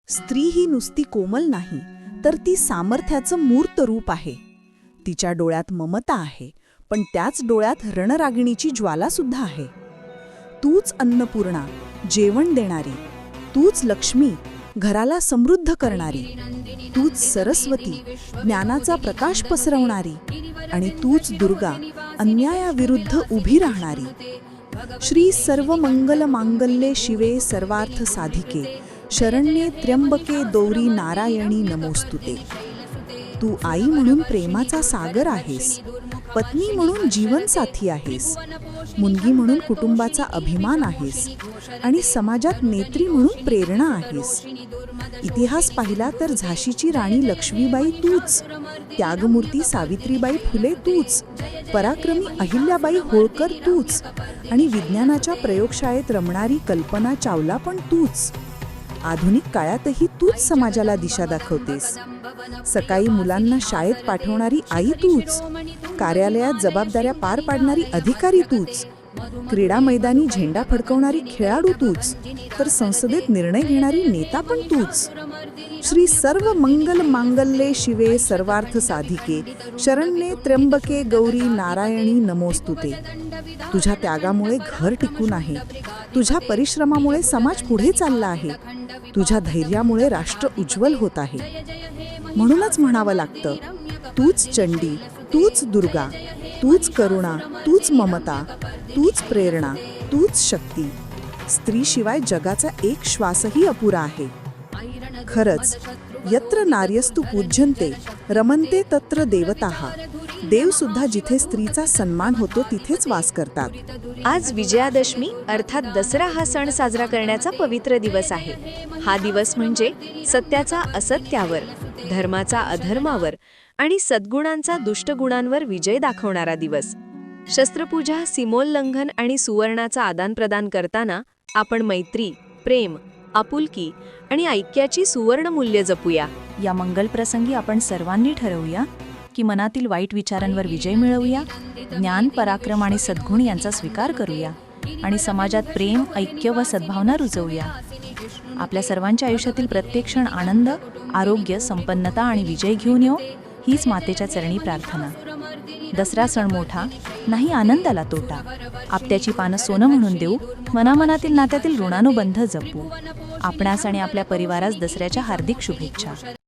स्त्री ही नुसती कोमल नाही, तर ती सामर्थ्याचं मूर्त रूप आहे. तिच्या डोळ्यात ममता आहे, पण त्याच डोळ्यात रणरागिणीची ज्वालासुद्धा आहे. तूच अन्नपूर्णा, जेवण देणारी. तूच लक्ष्मी, घराला समृद्ध करणारी. तूच सरस्वती, ज्ञानाचा प्रकाश पसरवणारी. आणि तूच दुर्गा, अन्यायाविरुद्ध उभी राहणारी. श्री सर्व मंगल मांगल्ये शिवे सर्वार्थ साधिके, शरण्ये त्र्यंबके गौरी नारायणी नमोस्तुते. तू आई म्हणून प्रेमाचा सागर आहेस, पत्नी म्हणून जीवनसाथी आहेस, मुलगी म्हणून कुटुंबाचा अभिमान आहेस आणि समाजात नेत्री म्हणून प्रेरणा आहेस. इतिहास पाहिला तर झाशीची राणी लक्ष्मीबाई तूच, त्यागमूर्ती सावित्रीबाई फुले तूच, पराक्रमी अहिल्याबाई होळकर तूच आणि विज्ञानाच्या प्रयोगशाळेत रमणारी कल्पना चावला पण तूच. आधुनिक काळातही तूच समाजाला दिशा दाखवतेस. सकाळी मुलांना शाळेत पाठवणारी आई तूच, कार्यालयात जबाबदाऱ्या पार पाडणारी अधिकारी तूच, क्रीडा मैदानी झेंडा फडकवणारी खेळाडू तूच, तर संसदेत निर्णय घेणारी नेता पण तूच. श्री सर्व मंगल मांगल्ये शिवे सर्वार्थ साधिके, शरण्ये त्र्यंबके गौरी नारायणी नमोस्तुते. तुझ्या त्यागामुळे घर टिकून आहे, तुझ्या परिश्रमामुळे समाज पुढे चालला आहे, तुझ्या धैर्यामुळे राष्ट्र उज्ज्वल होत आहे. म्हणूनच म्हणावं लागतं, तूच चंडी, तूच दुर्गा, तूच करुणा, तूच ममता, तूच प्रेरणा, तूच शक्ती. स्त्रीशिवाय जगाचा एक श्वासही अपुरा आहे. खरंच, यत्र नार्यस्तु पूज्यन्ते रमन्ते तत्र देवताः. देवसुद्धा जिथे स्त्रीचा सन्मान होतो तिथेच वास करतात. आज विजयादशमी अर्थात दसरा हा सण साजरा करण्याचा पवित्र दिवस आहे. हा दिवस म्हणजे सत्याचा असत्यावर, धर्माचा अधर्मावर आणि सद्गुणांचा दुष्टगुणांवर विजय दाखवणारा दिवस. शस्त्रपूजा, सीमोल्लंघन आणि सुवर्णाचा आदानप्रदान करताना आपण मैत्री, प्रेम, आपुलकी आणि ऐक्याची सुवर्ण मूल्य जपूया. या मंगल प्रसंगी आपण सर्वांनी ठरवूया की मनातील वाईट विचारांवर विजय मिळवूया, ज्ञान, पराक्रम आणि सद्गुण यांचा स्वीकार करूया आणि समाजात प्रेम, ऐक्य व सद्भावना रुजवूया. आपल्या सर्वांच्या आयुष्यातील प्रत्येक क्षण आनंद, आरोग्य, संपन्नता आणि विजय घेऊन येऊ, हीच मातेच्या चरणी प्रार्थना. दसरा सण मोठा, नाही आनंदाला तोटा. आपट्याची पानं सोनं म्हणून देऊ, मनामनातील नात्यातील ऋणानुबंध जपू. आपणास आणि आपल्या परिवारास दसऱ्याच्या हार्दिक शुभेच्छा.